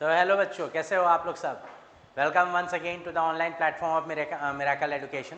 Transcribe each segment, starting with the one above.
तो हेलो बच्चों, कैसे हो आप लोग सब। Welcome once again to the online platform of Miracle Education.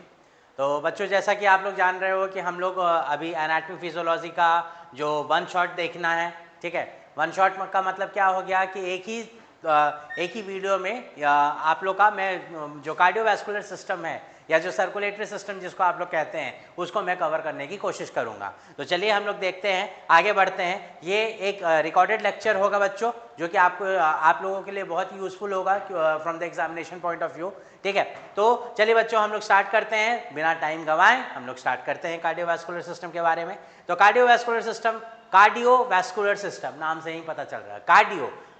तो बच्चों, जैसा कि आप लोग जान रहे हो कि हम लोग अभी एनाटॉमी फिजियोलॉजी का जो वन शॉट देखना है, ठीक है। वन शॉट का मतलब क्या हो गया कि एक ही वीडियो में आप लोग का मैं जो कार्डियोवैस्कुलर सिस्टम है या जो सर्कुलेटरी सिस्टम जिसको आप लोग कहते हैं उसको मैं कवर करने की कोशिश करूंगा। तो चलिए हम लोग देखते हैं, आगे बढ़ते हैं। ये एक रिकॉर्डेड लेक्चर होगा बच्चों, जो कि आप लोगों के लिए बहुत यूजफुल होगा from the examination point of view, ठीक है। तो चलिए बच्चों, हम लोग स्टार्ट करते हैं बिना टाइम गंवाए। हम लोग स्टार्ट करते हैं कार्डियोवैस्कुलर सिस्टम के बारे में। तो कार्डियोवैस्कुलर सिस्टम, कार्डियोवैस्कुलर सिस्टम नाम से ही पता चल रहा है।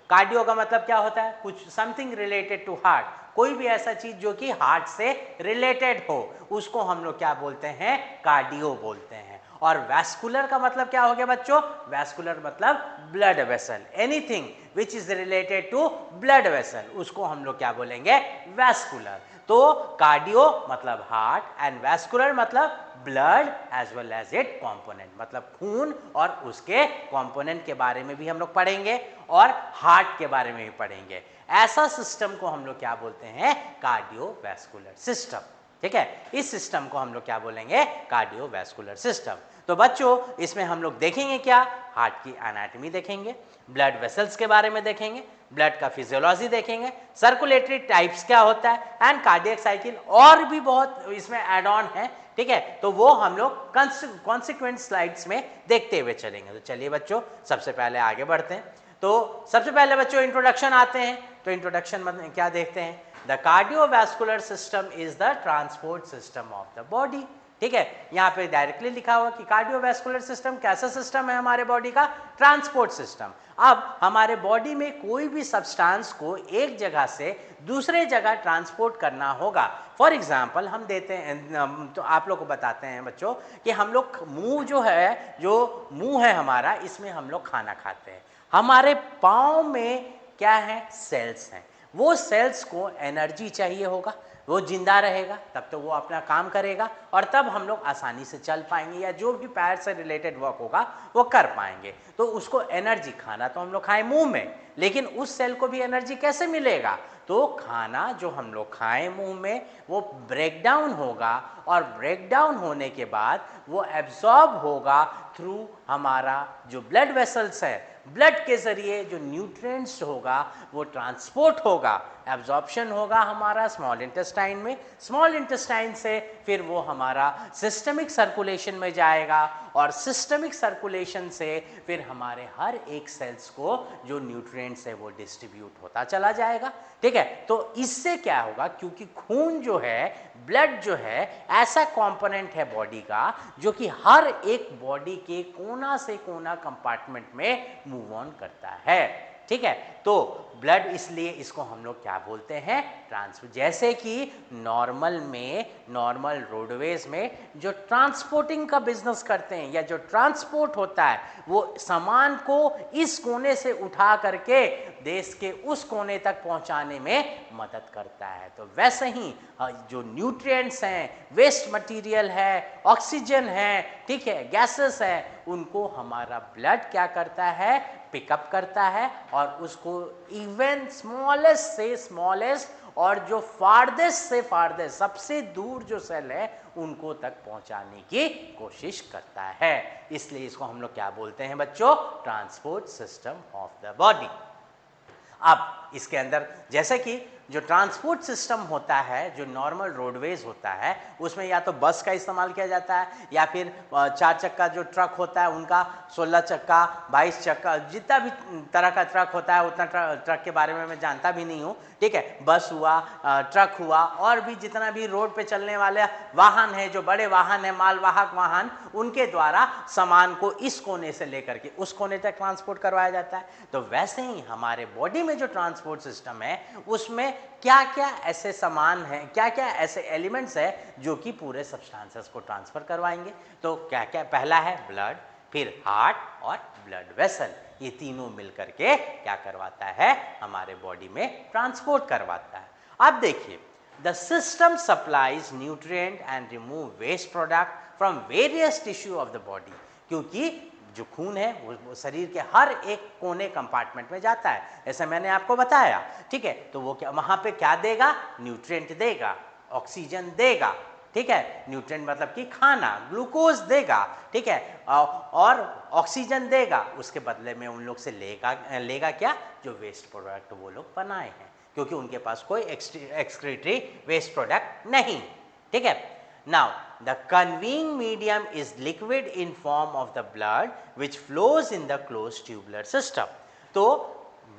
कार्डियो का मतलब क्या होता है? कुछ समथिंग रिलेटेड टू हार्ट, कोई भी ऐसा चीज जो कि हार्ट से रिलेटेड हो, उसको हम लोग क्या बोलते हैं? कार्डियो बोलते हैं। और वैस्कुलर का मतलब क्या हो गया बच्चों? वैस्कुलर मतलब blood vessel, anything which is related to blood vessel, उसको हम लोग क्या बोलेंगे? वैस्कुलर। तो कार्डियो मतलब हार्ट एंड वैस्कुलर मतलब blood as well as it component, मतलब खून और उसके कंपोनेंट के बारे में भी हम लोग पढ़ेंगे और हार्ट के बारे में भी पढ़ेंगे। ऐसा सिस्टम को हम लोग क्या बोलते हैं? कार्डियोवैस्कुलर सिस्टम, ठीक है। इस सिस्टम को हम लोग क्या बोलेंगे? Cardiovascular system. तो बच्चों, इसमें हम लोग देखेंगे क्या? हार्ट की एनाटॉमी देखेंगे, ब्लड वेसल्स के बारे में देखेंगे, ब्लड का फिजियोलॉजी देखेंगे, सर्कुलेटरी टाइप्स क्या होता है एंड कार्डियक साइकिल, और भी बहुत इसमें एड ऑन है, ठीक है। तो वो हम लोग कॉन्सिक्वेंट स्लाइड्स में देखते हुए चलेंगे। तो चलिए बच्चों, सबसे पहले आगे बढ़ते हैं। तो सबसे पहले बच्चों इंट्रोडक्शन आते हैं। तो इंट्रोडक्शन में क्या देखते हैं? The cardiovascular system is the transport system of the body, ठीक है। यहाँ पे डायरेक्टली लिखा हुआ कि कार्डियोवैस्कुलर सिस्टम कैसा सिस्टम है हमारे बॉडी का? Transport system. अब हमारे बॉडी में कोई भी सब्सटेंस को एक जगह से दूसरे जगह ट्रांसपोर्ट करना होगा। फॉर एग्जाम्पल हम देते हैं, तो आप लोग को बताते हैं बच्चों कि हम लोग मुंह जो मुंह है हमारा, इसमें हम लोग खाना खाते हैं। हमारे पाँव में क्या है? सेल्स हैं। वो सेल्स को एनर्जी चाहिए होगा, वो जिंदा रहेगा तब तो वो अपना काम करेगा और तब हम लोग आसानी से चल पाएंगे या जो भी पैर से रिलेटेड वर्क होगा वो कर पाएंगे। तो उसको एनर्जी, खाना तो हम लोग खाएं मुंह में, लेकिन उस सेल को भी एनर्जी कैसे मिलेगा? तो खाना जो हम लोग खाएं मुंह में वो ब्रेक डाउन होगा और ब्रेक डाउन होने के बाद वो एब्जॉर्ब होगा थ्रू हमारा जो ब्लड वेसल्स है। ब्लड के जरिए जो न्यूट्रिएंट्स होगा वो ट्रांसपोर्ट होगा, एब्जॉर्प्शन होगा हमारा स्मॉल इंटेस्टाइन में, स्मॉल इंटेस्टाइन से फिर वो हमारा सिस्टमिक सर्कुलेशन में जाएगा और सिस्टमिक सर्कुलेशन से फिर हमारे हर एक सेल्स को जो न्यूट्रिएंट्स है वो डिस्ट्रीब्यूट होता चला जाएगा, ठीक है। तो इससे क्या होगा? क्योंकि खून जो है, ब्लड जो है, ऐसा कंपोनेंट है बॉडी का जो कि हर एक बॉडी के कोना से कोना कंपार्टमेंट में मूव ऑन करता है, ठीक है। तो ब्लड, इसलिए इसको हम लोग क्या बोलते हैं? ट्रांसपोर्ट। जैसे कि नॉर्मल रोडवेज में जो ट्रांसपोर्टिंग का बिजनेस करते हैं या जो ट्रांसपोर्ट होता है, वो सामान को इस कोने से उठा करके देश के उस कोने तक पहुंचाने में मदद करता है। तो वैसे ही जो न्यूट्रिएंट्स हैं, वेस्ट मटेरियल है, ऑक्सीजन है, ठीक है, गैसेस है, उनको हमारा ब्लड क्या करता है? पिकअप करता है और उसको इवन स्मॉलेस्ट से स्मॉलेस्ट और जो फार्देस्ट से फार्देस्ट, सबसे दूर जो सेल है, उनको तक पहुंचाने की कोशिश करता है। इसलिए इसको हम लोग क्या बोलते हैं बच्चों? Transport system of the body. अब इसके अंदर जैसे कि जो ट्रांसपोर्ट सिस्टम होता है, जो नॉर्मल रोडवेज होता है, उसमें या तो बस का इस्तेमाल किया जाता है या फिर 4 चक्का जो ट्रक होता है उनका, 16 चक्का, 22 चक्का, जितना भी तरह का ट्रक होता है उतना ट्रक के बारे में मैं जानता भी नहीं हूँ, ठीक है। बस हुआ, ट्रक हुआ, और भी जितना भी रोड पे चलने वाले वाहन है, जो बड़े वाहन है, मालवाहक वाहन, उनके द्वारा सामान को इस कोने से लेकर के उस कोने तक ट्रांसपोर्ट करवाया जाता है। तो वैसे ही हमारे बॉडी में जो ट्रांसपोर्ट सिस्टम है उसमें क्या क्या ऐसे सामान हैं, क्या क्या ऐसे एलिमेंट्स है जो कि पूरे सब्सटेंसेस को ट्रांसफर करवाएंगे। तो क्या क्या? पहला है ब्लड, फिर हार्ट और ब्लड वेसल, ये तीनों मिलकर के क्या करवाता है? हमारे बॉडी में ट्रांसपोर्ट करवाता है। अब देखिए, the system supplies nutrient and remove waste product from various tissue of the body, क्योंकि जो खून है वो शरीर के हर एक कोने कंपार्टमेंट में जाता है, ऐसा मैंने आपको बताया, ठीक है। तो वो क्या वहाँ पे क्या देगा, न्यूट्रिएंट देगा, ऑक्सीजन देगा, ठीक है, न्यूट्रिएंट मतलब कि खाना, ग्लूकोज देगा, ठीक है, और ऑक्सीजन देगा, उसके बदले में उन लोग से लेगा क्या, जो वेस्ट प्रोडक्ट वो लोग बनाए हैं, क्योंकि उनके पास कोई एक्सक्रीटरी वेस्ट प्रोडक्ट नहीं, ठीक है। Now the conveying medium is liquid in form of the blood which flows in the close tubular system. तो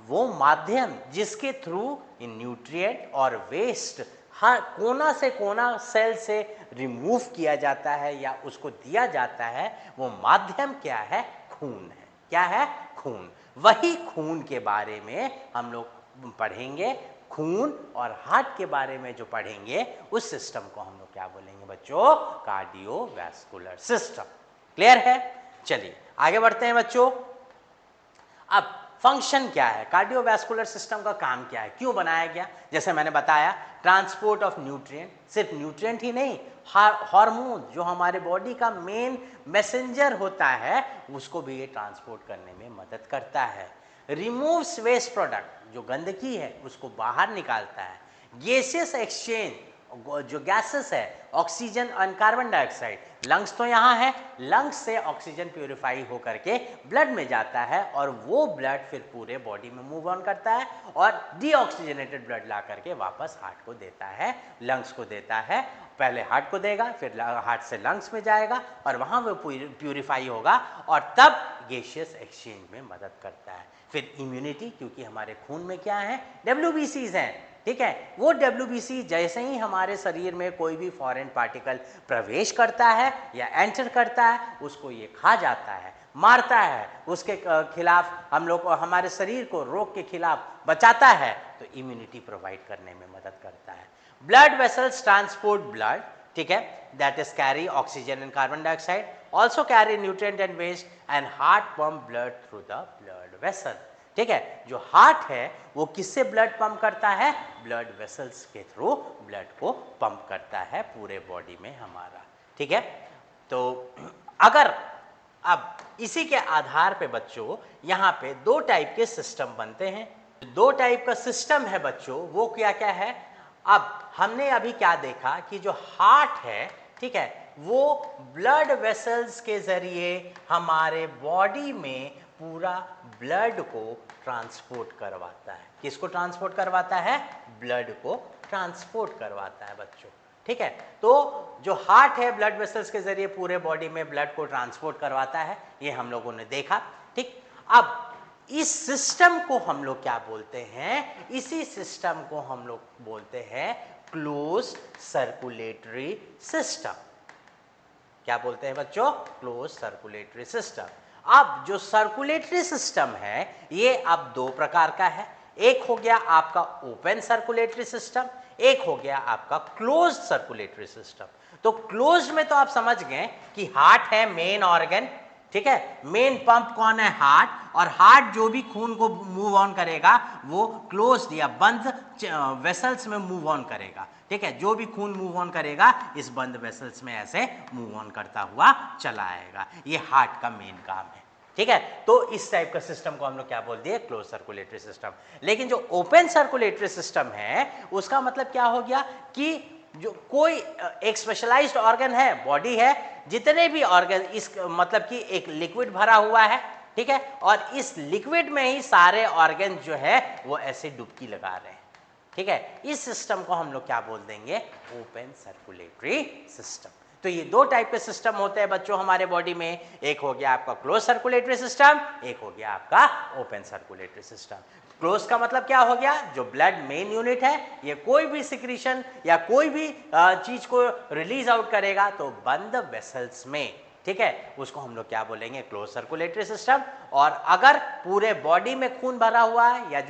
वो माध्यम जिसके थ्रू इन न्यूट्रिएंट और वेस्ट हर कोना से कोना सेल से रिमूव किया जाता है या उसको दिया जाता है, वो माध्यम क्या है, खून है। क्या है, खून। वही खून के बारे में हम लोग पढ़ेंगे, खून और हार्ट के बारे में जो पढ़ेंगे उस सिस्टम को हम लोग क्या बोलेंगे बच्चों, कार्डियोवैस्कुलर सिस्टम। क्लियर है? चलिए आगे बढ़ते हैं बच्चों। अब फंक्शन क्या है, कार्डियोवैस्कुलर सिस्टम का काम क्या है, क्यों बनाया गया? जैसे मैंने बताया, ट्रांसपोर्ट ऑफ न्यूट्रिएंट, सिर्फ न्यूट्रिएंट ही नहीं, हार्मोन जो हमारे बॉडी का मेन मैसेंजर होता है उसको भी ये ट्रांसपोर्ट करने में मदद करता है। रिमूव्स वेस्ट प्रोडक्ट, जो गंदगी है उसको बाहर निकालता है। गैसेस एक्सचेंज, जो गैसेस है, ऑक्सीजन और कार्बन डाइऑक्साइड, लंग्स तो यहाँ है, लंग्स से ऑक्सीजन प्यूरिफाई होकर के ब्लड में जाता है और वो ब्लड फिर पूरे बॉडी में मूव ऑन करता है और डीऑक्सीजनेटेड ब्लड ला करके वापस हार्ट को देता है, लंग्स को देता है। पहले हार्ट को देगा, फिर हार्ट से लंग्स में जाएगा और वहाँ वो प्यूरिफाई होगा और तब गैसियस एक्सचेंज में मदद करता है। फिर इम्यूनिटी, क्योंकि हमारे खून में क्या है, WBCs हैं, ठीक है। वो WBC जैसे ही हमारे शरीर में कोई भी फॉरेन पार्टिकल प्रवेश करता है या एंटर करता है, उसको ये खा जाता है, मारता है, उसके खिलाफ हम लोग हमारे शरीर को रोग के खिलाफ बचाता है, तो इम्यूनिटी प्रोवाइड करने में मदद करता है। ब्लड वेसल्स ट्रांसपोर्ट ब्लड, ठीक है, that is carry oxygen and carbon dioxide, also carry nutrient and waste, and heart pump blood through the blood vessel, ठीक है। जो हार्ट है वो किससे ब्लड पंप करता है, ब्लड वेसल्स के थ्रू ब्लड को पंप करता है पूरे बॉडी में हमारा, ठीक है। तो अगर अब इसी के आधार पे बच्चों यहाँ पे दो टाइप के सिस्टम बनते हैं। दो टाइप का सिस्टम है बच्चों, वो क्या क्या है? अब हमने अभी क्या देखा कि जो हार्ट है, ठीक है, वो ब्लड वेसल्स के जरिए हमारे बॉडी में पूरा ब्लड को ट्रांसपोर्ट करवाता है। किसको ट्रांसपोर्ट करवाता है? ब्लड को ट्रांसपोर्ट करवाता है बच्चों, ठीक है। तो जो हार्ट है ब्लड वेसल्स के जरिए पूरे बॉडी में ब्लड को ट्रांसपोर्ट करवाता है, ये हम लोगों ने देखा, ठीक। अब इस सिस्टम को हम लोग क्या बोलते हैं? इसी सिस्टम को हम लोग बोलते हैं क्लोज सर्कुलेटरी सिस्टम। क्या बोलते हैं बच्चों? Close circulatory system. अब जो सर्कुलेटरी सिस्टम है ये अब दो प्रकार का है। एक हो गया आपका ओपन सर्कुलेटरी सिस्टम, एक हो गया आपका क्लोज सर्कुलेटरी सिस्टम। तो क्लोज में तो आप समझ गए कि हार्ट है मेन ऑर्गन, ठीक है, मेन पंप कौन है? हार्ट। और हार्ट जो भी खून को मूव ऑन करेगा वो क्लोज या बंद वेसल्स में मूव ऑन करेगा, ठीक है। जो भी खून मूव ऑन करेगा इस बंद वेसल्स में ऐसे मूव ऑन करता हुआ चला आएगा, ये हार्ट का मेन काम है, ठीक है। तो इस टाइप का सिस्टम को हम लोग क्या बोल दिए? Close circulatory system. लेकिन जो ओपन सर्कुलेटरी सिस्टम है उसका मतलब क्या हो गया कि जो कोई एक स्पेशलाइज्ड ऑर्गन है, बॉडी है, जितने भी ऑर्गन इस मतलब कि एक लिक्विड भरा हुआ है, ठीक है, और इस लिक्विड में ही सारे ऑर्गन जो है वो ऐसे डुबकी लगा रहे हैं, ठीक है। इस सिस्टम को हम लोग क्या बोल देंगे? Open circulatory system. तो ये दो टाइप के सिस्टम होते हैं बच्चों हमारे बॉडी में, एक हो गया आपका क्लोज सर्कुलेटरी सिस्टम, एक हो गया आपका ओपन सर्कुलेटरी सिस्टम। क्लोज का मतलब क्या हो गया? जो ब्लड मेन यूनिट है ये कोई भी सिक्रीशन या कोई भी चीज को रिलीज आउट करेगा तो बंद वेसल्स में, ठीक है, उसको हम लोग क्या बोलेंगे? Close circulatory system. और अगर पूरे बॉडी में खून भरा हुआ है या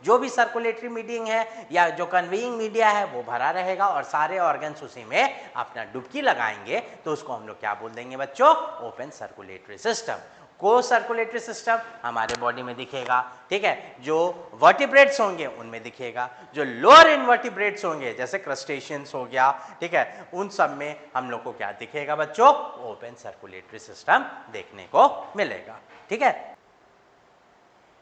जो भी सर्कुलेटरी मीडियम है या जो कन्वेइंग मीडिया है वो भरा रहेगा और सारे ऑर्गन्स उसी में अपना डुबकी लगाएंगे तो उसको हम लोग क्या बोल देंगे बच्चों? Open circulatory system. को सर्कुलेटरी सिस्टम हमारे बॉडी में दिखेगा, ठीक है। जो वर्टिब्रेट्स होंगे उनमें दिखेगा, जो लोअर इनवर्टिब्रेट्स होंगे जैसे क्रस्टेशियंस हो गया, ठीक है, उन सब में हम लोग को क्या दिखेगा बच्चों, ओपन सर्कुलेटरी सिस्टम देखने को मिलेगा, ठीक है।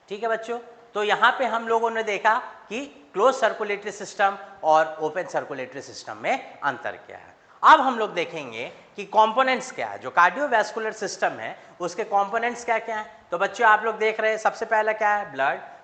ठीक है बच्चों, तो यहाँ पे हम लोगों ने देखा कि क्लोज सर्कुलेटरी सिस्टम और ओपन सर्कुलेटरी सिस्टम में अंतर क्या है। अब हम लोग देखेंगे कि कंपोनेंट्स क्या है। जो कार्डियोवैस्कुलर सिस्टम है उसके कंपोनेंट्स क्या क्या हैं। तो बच्चों आप लोग देख रहे हैं सबसे पहला क्या है,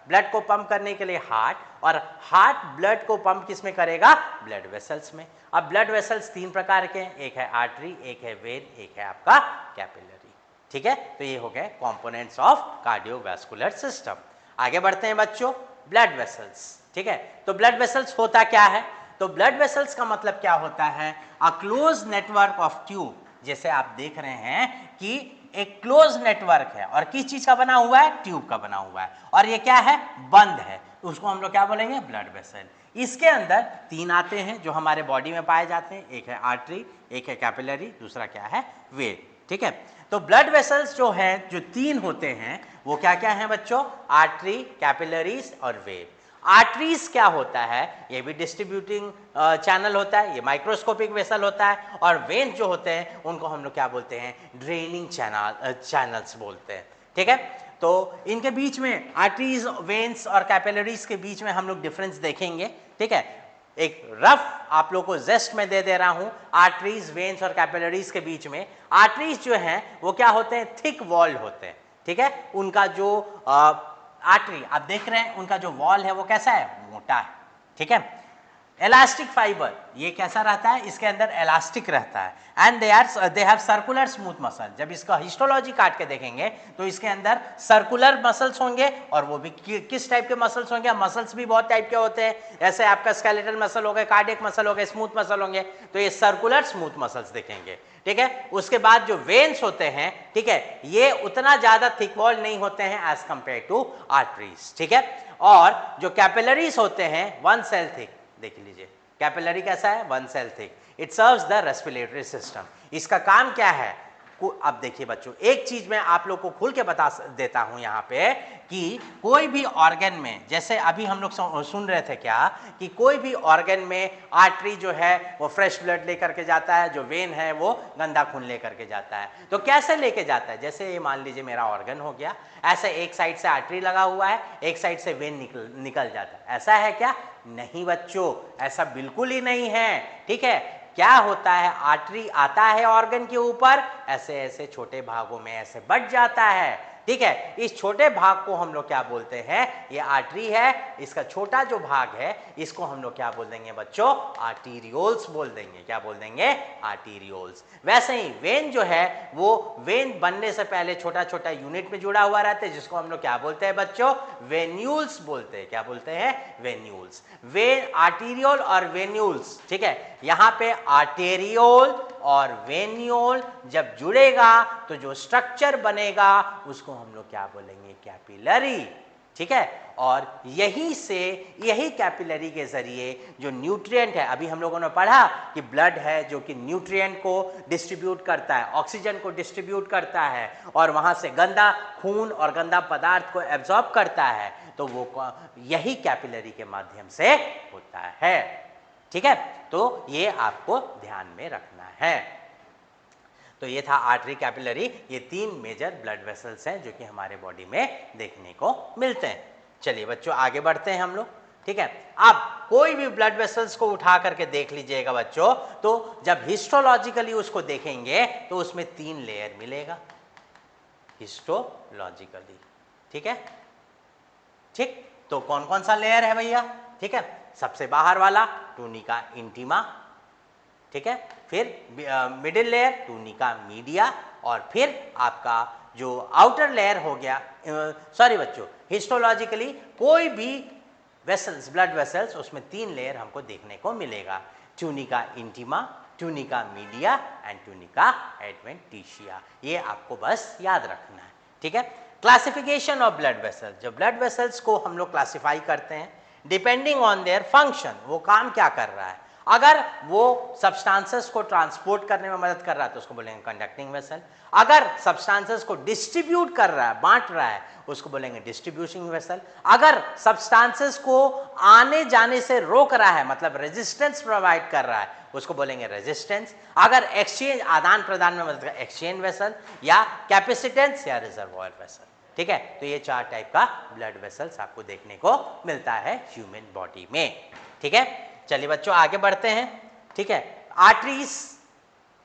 ब्लड को पंप करने के लिए हार्ट, और हार्ट ब्लड को पंप किस में करेगा, ब्लड वेसल्स में। अब ब्लड वेसल्स तीन प्रकार के हैं, एक है आर्टरी, एक है वेन, एक है आपका कैपिलरी, ठीक है। तो ये हो गए कंपोनेंट्स ऑफ कार्डियोवैस्कुलर सिस्टम। आगे बढ़ते हैं बच्चों, ब्लड वेसल्स, ठीक है। तो ब्लड वेसल्स होता क्या है, तो ब्लड वेसल्स का मतलब क्या होता है, a close network of tube. जैसे आप देख रहे हैं कि एक क्लोज नेटवर्क है और किस चीज का बना हुआ है, ट्यूब का बना हुआ है, और ये क्या है, बंद है, तो उसको हम लोग क्या बोलेंगे, ब्लड वेसल। इसके अंदर तीन आते हैं जो हमारे बॉडी में पाए जाते हैं, एक है आर्टरी, एक है कैपिलरी, दूसरा क्या है, वेन, ठीक है। तो ब्लड वेसल्स जो है, जो तीन होते हैं वो क्या क्या है बच्चों, आर्टरी, कैपिलरीज और वेन। आर्टरीज क्या होता है, ये भी डिस्ट्रीब्यूटिंग चैनल होता है, ये माइक्रोस्कोपिक वेसल होता है, और वेन्स जो होते हैं उनको हम लोग क्या बोलते हैं, ड्रेनिंग चैनल्स बोलते हैं, ठीक है। तो इनके बीच में आर्टरीज, वेन्स और कैपिलरीज के बीच में हम लोग डिफरेंस देखेंगे, ठीक है। एक रफ आप लोग को जेस्ट में दे दे रहा हूं, आर्टरीज, वेन्स और कैपिलरीज के बीच में आर्टरीज जो हैं वो क्या होते हैं, थिक वॉल्ड होते हैं, ठीक है। उनका जो आर्टरी आप देख रहे हैं, उनका जो वॉल है वो कैसा है, मोटा है, ठीक है। इलास्टिक फाइबर, ये कैसा रहता है, इसके अंदर इलास्टिक रहता है, and they have circular smooth muscle. जब इसका हिस्टोलॉजी काट के देखेंगे तो इसके अंदर सर्कुलर मसल्स होंगे, और वो भी किस टाइप के मसल्स होंगे, मसल्स भी बहुत टाइप के होते हैं, जैसे आपका स्केलेटल मसल हो गए, कार्डियक मसल हो गए, स्मूथ मसल होंगे, तो ये सर्कुलर स्मूथ मसल्स दिखेंगे, ठीक है। उसके बाद जो वेन्स होते हैं, ठीक है, ये उतना ज्यादा थिक वॉल नहीं होते हैं एज कंपेयर टू आर्टरीज, ठीक है। और जो कैपिलरीज होते हैं, वन सेल थिक, देख लीजिए कैपिलरी कैसा है, one cell thick, it serves the respiratory system. इसका काम क्या है, अब देखिए बच्चों, एक चीज मैं आप लोग को खुल के बता देता हूं यहां पे कि कोई भी ऑर्गन में, जैसे अभी हम लोग सुन रहे थे क्या, कि कोई भी ऑर्गन में आर्टरी जो है वो फ्रेश ब्लड लेकर के जाता है, जो वेन है वो गंदा खून लेकर के जाता है। तो कैसे लेके जाता है, जैसे ये मान लीजिए मेरा ऑर्गन हो गया, ऐसे एक साइड से आर्टरी लगा हुआ है, एक साइड से वेन निकल जाता है, ऐसा है क्या, नहीं बच्चों, ऐसा बिल्कुल ही नहीं है, ठीक है। क्या होता है, आर्टरी आता है ऑर्गन के ऊपर, ऐसे ऐसे छोटे भागों में ऐसे बट जाता है, ठीक है। इस छोटे भाग को हम लोग क्या बोलते हैं, ये आर्टरी है, इसका छोटा जो भाग है इसको हम लोग क्या बोल देंगे बच्चों, आर्टीरियोल्स बोल देंगे, क्या बोल देंगे, आर्टीरियोल्स। वैसे ही वेन जो है वो वेन बनने से पहले छोटा छोटा यूनिट में जुड़ा हुआ रहता है, जिसको हम लोग क्या बोलते हैं बच्चों, वेन्यूल्स बोलते हैं, क्या बोलते हैं, वेन्यूल्स। वेन, आर्टीरियोल और वेन्यूल्स, ठीक है। यहाँ पे आर्टेरियोल और वेन्यूल जब जुड़ेगा तो जो स्ट्रक्चर बनेगा उसको हम लोग क्या बोलेंगे, कैपिलरी, ठीक है। और यही कैपिलरी के जरिए जो न्यूट्रिएंट है, अभी हम लोगों ने पढ़ा कि ब्लड है जो कि न्यूट्रिएंट को डिस्ट्रीब्यूट करता है, ऑक्सीजन को डिस्ट्रीब्यूट करता है, और वहां से गंदा खून और गंदा पदार्थ को एब्जॉर्ब करता है, तो वो यही कैपिलरी के माध्यम से होता है, ठीक है। तो ये आपको ध्यान में रखना है। तो ये था आर्टरी, कैपिलरी, ये तीन मेजर ब्लड वेसल्स हैं जो कि हमारे बॉडी में देखने को मिलते हैं। चलिए बच्चों आगे बढ़ते हैं हम लोग, ठीक है। अब कोई भी ब्लड वेसल्स को उठा करके देख लीजिएगा बच्चों, तो जब हिस्टोलॉजिकली उसको देखेंगे तो उसमें तीन लेयर मिलेगा, हिस्टोलॉजिकली, ठीक है, ठीक। तो कौन कौन सा लेयर है भैया, ठीक है। सबसे बाहर वाला टूनिका इंटीमा, ठीक है, फिर मिडिल लेयर टूनिका मीडिया, और फिर आपका जो आउटर लेयर हो गया, सॉरी बच्चों, हिस्टोलॉजिकली कोई भी वेसल्स, ब्लड वेसल्स, उसमें तीन लेयर हमको देखने को मिलेगा, tunica intima, tunica media and tunica adventitia. ये आपको बस याद रखना है, ठीक है। क्लासिफिकेशन ऑफ ब्लड वेसल्स, जब ब्लड वेसल्स को हम लोग क्लासिफाई करते हैं डिपेंडिंग ऑन देयर फंक्शन, वो काम क्या कर रहा है। अगर वो सब्सटेंसेस को ट्रांसपोर्ट करने में मदद कर रहा है तो उसको बोलेंगे कंडक्टिंग वेसल। अगर सब्सटेंसेस को डिस्ट्रीब्यूट कर रहा है, बांट रहा है, उसको बोलेंगे डिस्ट्रीब्यूशन वेसल। अगर सब्सटेंसेस को आने जाने से रोक रहा है, मतलब रेजिस्टेंस प्रोवाइड कर रहा है, उसको बोलेंगे रेजिस्टेंस। अगर एक्सचेंज, आदान प्रदान में मदद कर, एक्सचेंज वेसल या कैपेसिटेंस या रिजर्वॉयर वेसल। ठीक है, तो ये 4 टाइप का ब्लड वेसल्स आपको देखने को मिलता है ह्यूमन बॉडी में। ठीक है, चलिए बच्चों आगे बढ़ते हैं। ठीक है, आर्टरीज,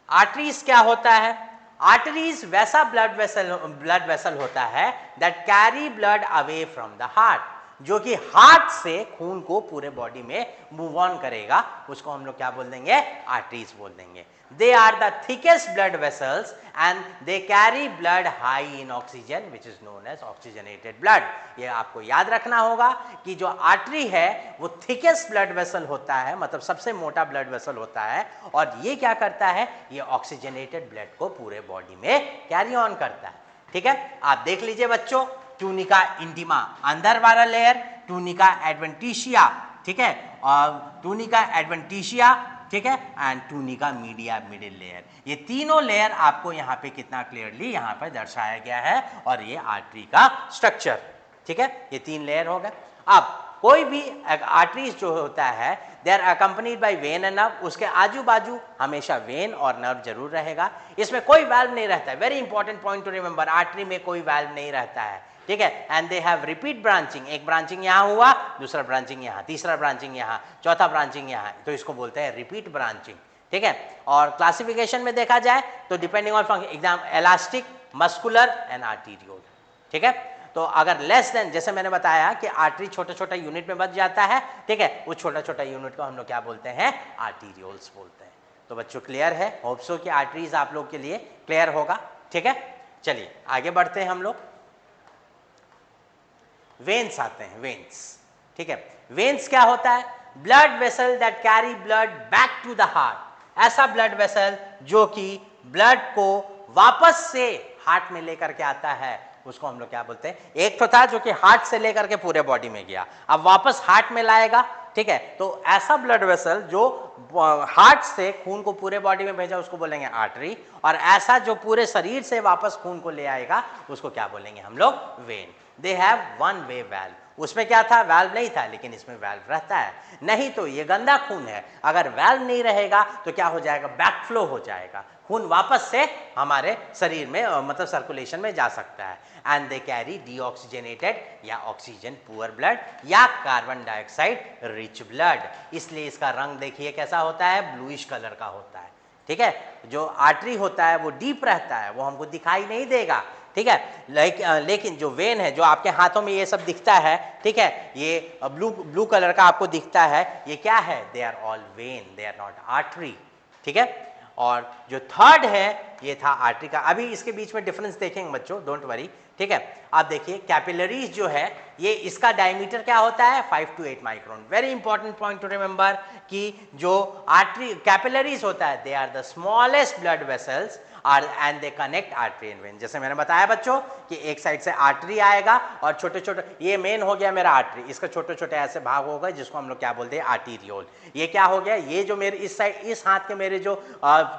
आर्टरीज क्या होता है? आर्टरीज वैसा ब्लड वेसल होता है that carry blood away from the heart, जो कि हार्ट से खून को पूरे बॉडी में मूव ऑन करेगा, उसको हम लोग क्या बोल देंगे? आर्टरीज बोल देंगे। They are the thickest blood vessels and they carry blood high in oxygen which is known as oxygenated blood. ये आपको याद रखना होगा कि जो आर्टरी है वो थिकेस्ट ब्लड वेसल होता है, मतलब सबसे मोटा ब्लड वेसल होता है, और ये क्या करता है? ये ऑक्सीजनेटेड ब्लड को पूरे बॉडी में कैरी ऑन करता है। ठीक है, आप देख लीजिए बच्चों, ट्यूनिका इंटीमा अंदर वाला लेयर, ट्यूनिका एडवेंटिशिया, ठीक है, और ट्यूनिका एडवेंटिशिया, ठीक है, and tunica media middle layer. ये तीनों लेयर आपको यहाँ पे कितना क्लियरली यहाँ पे दर्शाया गया है, और ये आर्टरी का स्ट्रक्चर। ठीक है, ये 3 लेयर हो गए। अब कोई भी आर्टरीज जो होता है they are accompanied by vein and nerve, उसके आजू बाजू हमेशा वेन और नर्व जरूर रहेगा। इसमें कोई वाल्व नहीं रहता है, very important point to remember, artery में कोई वाल्व नहीं रहता है। ठीक है, and they have repeat branching, एक ब्रांचिंग यहाँ हुआ, दूसरा ब्रांचिंग यहाँ, तीसरा ब्रांचिंग यहाँ, चौथा ब्रांचिंग यहाँ, तो इसको बोलते हैं रिपीट ब्रांचिंग। ठीक है, और क्लासिफिकेशन में देखा जाए तो depending on function, exam elastic, muscular and arterial. ठीक है, तो अगर लेस देन, जैसे मैंने बताया कि आर्टरी छोटा छोटा यूनिट में बच जाता है, ठीक है, उस छोटा छोटा यूनिट को हम लोग क्या बोलते हैं? आर्टीरियोल्स बोलते हैं। तो बच्चों क्लियर है? होप सो कि आर्टरीज आप लोग के लिए क्लियर होगा। ठीक है, चलिए आगे बढ़ते हैं हम लोग। वेन्स आते हैं, वेन्स। ठीक है, वेन्स क्या होता है? Blood vessel that carry blood back to the heart, ऐसा ब्लड वेसल जो कि ब्लड को वापस से हार्ट में लेकर के आता है, उसको हम लोग क्या बोलते हैं? एक तो था जो कि हार्ट से लेकर के पूरे बॉडी में गया, अब वापस हार्ट में लाएगा। ठीक है, तो ऐसा ब्लड वेसल जो हार्ट से खून को पूरे बॉडी में भेजा उसको बोलेंगे आर्टरी, और ऐसा जो पूरे शरीर से वापस खून को ले आएगा उसको क्या बोलेंगे हम लोग? When. They have one way valve. उसमें क्या था? वाल्व नहीं था, लेकिन इसमें वाल्व रहता है। नहीं तो ये गंदा खून है, अगर वाल्व नहीं रहेगा तो क्या हो जाएगा? बैकफ्लो हो जाएगा, खून वापस से हमारे शरीर में मतलब सर्कुलेशन में जा सकता है। एंड दे कैरी डीऑक्सीजनेटेड या ऑक्सीजन पुअर ब्लड या कार्बन डाइऑक्साइड रिच ब्लड। इसलिए इसका रंग देखिए कैसा होता है? ब्लूइश कलर का होता है। ठीक है, जो आर्टरी होता है वो डीप रहता है, वो हमको दिखाई नहीं देगा। ठीक है, लेकिन जो वेन है, जो आपके हाथों में ये सब दिखता है, ठीक है, ये ब्लू कलर का आपको दिखता है, ये क्या है? They are all vein, they are not artery. ठीक है, और जो थर्ड है ये था आर्टरी का। अभी इसके बीच में डिफरेंस देखेंगे बच्चों, डोंट वरी। ठीक है, आप देखिए कैपिलरीज जो है ये, इसका डायमीटर क्या होता है? 5 to 8 micron. Very important point to remember कि जो आर्टरी कैपिलरीज होता है they are the smallest blood vessels are and they connect artery and vein. जैसे मैंने बताया बच्चों कि एक साइड से आर्टरी आएगा और छोटे छोटे, ये मेन हो गया मेरा आर्टरी, इसका छोटे छोटे ऐसे भाग हो गए जिसको हम लोग क्या बोलते हैं? आर्टीरियोल। ये क्या हो गया? ये जो मेरे इस साइड, इस हाथ के मेरे जो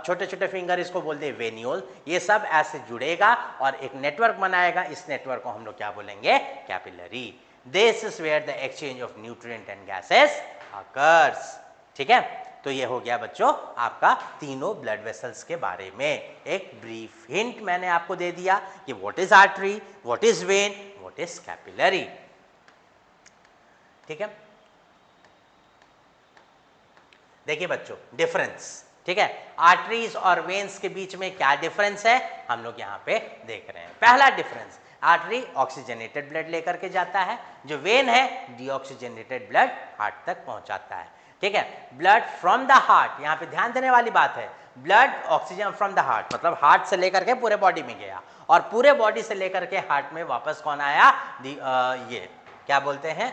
छोटे छोटे फिंगर, इसको बोलते हैं वेनियोल। ये सब ऐसे जुड़ेगा और एक नेटवर्क बनाएगा, इस नेटवर्क को हम लोग क्या बोलेंगे? Capillary. This is where the exchange of nutrient and gases occurs. ठीक है, तो ये हो गया बच्चों आपका तीनों ब्लड वेसल्स के बारे में एक ब्रीफ हिंट मैंने आपको दे दिया कि what is artery, what is when, what is capillary. ठीक है, देखिए बच्चों डिफरेंस। ठीक है, आर्टरीज और वेन्स के बीच में क्या डिफरेंस है हम लोग यहाँ पे देख रहे हैं। पहला डिफरेंस, आर्टरी ऑक्सीजनेटेड ब्लड लेकर के जाता है, जो वेन है डीऑक्सीजनेटेड ब्लड हार्ट तक पहुंचाता है। ठीक है, ब्लड फ्रॉम द हार्ट, यहाँ पे ध्यान देने वाली बात है, blood oxygen from the heart, मतलब हार्ट से लेकर के पूरे बॉडी में गया, और पूरे बॉडी से लेकर के हार्ट में वापस कौन आया? ये क्या बोलते हैं?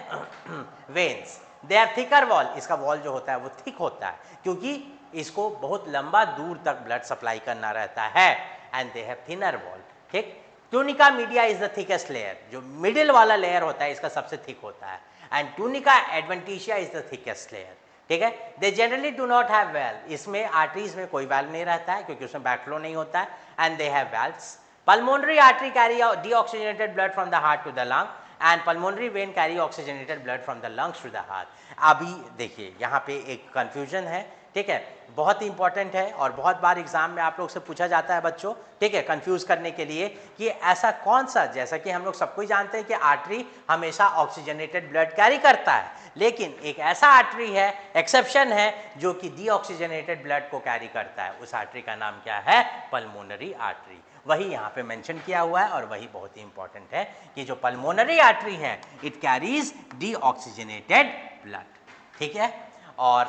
Veins. They are thicker wall, इसका वॉल जो होता है वो थिक होता है, क्योंकि इसको बहुत लंबा दूर तक ब्लड सप्लाई करना रहता है। And they have thinner wall. ठीक, tunica media is the thickest layer, जो मिडिल वाला लेयर होता है इसका सबसे थिक होता है। And tunica adventitia is the thickest layer. ठीक है। They generally do not have valve, इसमें आर्टरीज में कोई वेल नहीं रहता है क्योंकि उसमें बैक फ्लो नहीं होता है, and they have valves. Pulmonary artery carry deoxygenated blood from the heart to the lung and pulmonary vein carry oxygenated blood from the lungs to the heart. अभी देखिए यहाँ पे एक confusion है, ठीक है, बहुत ही इंपॉर्टेंट है और बहुत बार एग्जाम में आप लोग से पूछा जाता है बच्चों, ठीक है, कंफ्यूज करने के लिए कि ऐसा कौन सा, जैसा कि हम लोग सबको ही जानते हैं कि आर्टरी हमेशा ऑक्सीजनेटेड ब्लड कैरी करता है, लेकिन एक ऐसा आर्टरी है, एक्सेप्शन है, जो कि डीऑक्सीजनेटेड ब्लड को कैरी करता है। उस आर्टरी का नाम क्या है? Pulmonary artery. वही यहाँ पे मेंशन किया हुआ है और वही बहुत ही इंपॉर्टेंट है कि जो पल्मोनरी आर्टरी है इट कैरीज डीऑक्सीजनेटेड ब्लड, ठीक है। और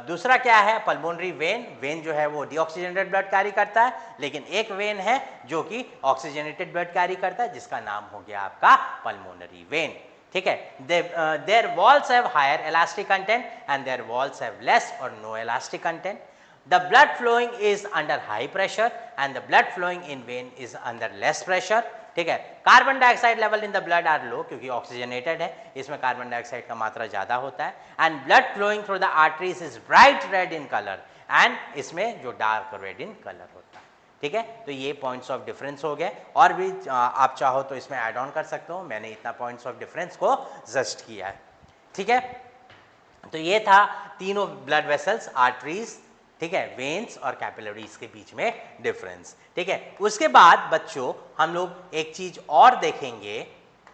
दूसरा क्या है? Pulmonary vein. वेन जो है वो डीऑक्सीजनेटेड ब्लड कैरी करता है, लेकिन एक वेन है जो कि ऑक्सीजनेटेड ब्लड कैरी करता है जिसका नाम हो गया आपका पल्मोनरी वेन, ठीक है। Their walls have higher elastic content and their walls have less or no elastic content. The blood flowing is under high pressure and the blood flowing in vein is under less pressure, ठीक है। Carbon dioxide level in the blood are low क्योंकि oxygenated है, इसमें carbon dioxide का मात्रा ज़्यादा होता है। And blood flowing through the arteries is bright red in colour and इसमें जो डार्क रेड इन कलर होता है, ठीक है। तो ये पॉइंट्स ऑफ डिफरेंस हो गए, और भी आप चाहो तो इसमें ऐड ऑन कर सकते हो, मैंने इतना पॉइंट्स ऑफ डिफरेंस को जस्ट किया है, ठीक है। तो ये था तीनों ब्लड वेसल्स, आर्टरीज, ठीक है, वेन्स और कैपिलरीज के बीच में डिफरेंस, ठीक है। उसके बाद बच्चों हम लोग एक चीज और देखेंगे,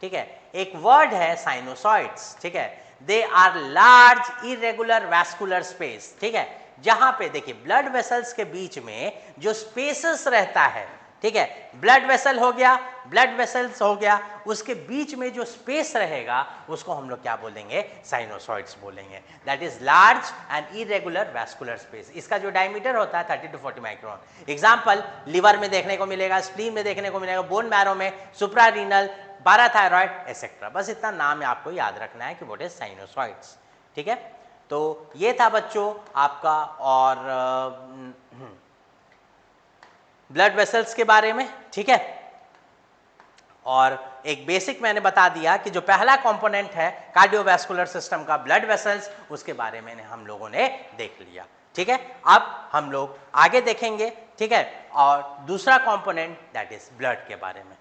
ठीक है, एक वर्ड है साइनोसॉइड्स, ठीक है। They are large irregular vascular space, ठीक है, जहां पे देखिए ब्लड वेसल्स के बीच में जो स्पेसेस रहता है, ठीक है, ब्लड वेसल हो गया, ब्लड वेसल्स हो गया, उसके बीच में जो स्पेस रहेगा उसको हम लोग क्या बोलेंगे? साइनोसॉइड्स बोलेंगे। That is large and irregular vascular space. इसका जो डायमीटर होता है 30 to 40 माइक्रोन। एग्जांपल लिवर में देखने को मिलेगा, स्प्लीन में देखने को मिलेगा, बोन मैरो में, सुप्रारीनल, पैराथायरॉइड एक्सेट्रा। बस इतना नाम आपको याद रखना है कि व्हाट इज साइनोसॉइड्स, ठीक है। तो ये था बच्चों आपका और ब्लड वेसल्स के बारे में, ठीक है। और एक बेसिक मैंने बता दिया कि जो पहला कंपोनेंट है कार्डियोवैस्कुलर सिस्टम का, ब्लड वेसल्स, उसके बारे में हम लोगों ने देख लिया, ठीक है। अब हम लोग आगे देखेंगे, ठीक है, और दूसरा कंपोनेंट दैट इज ब्लड के बारे में।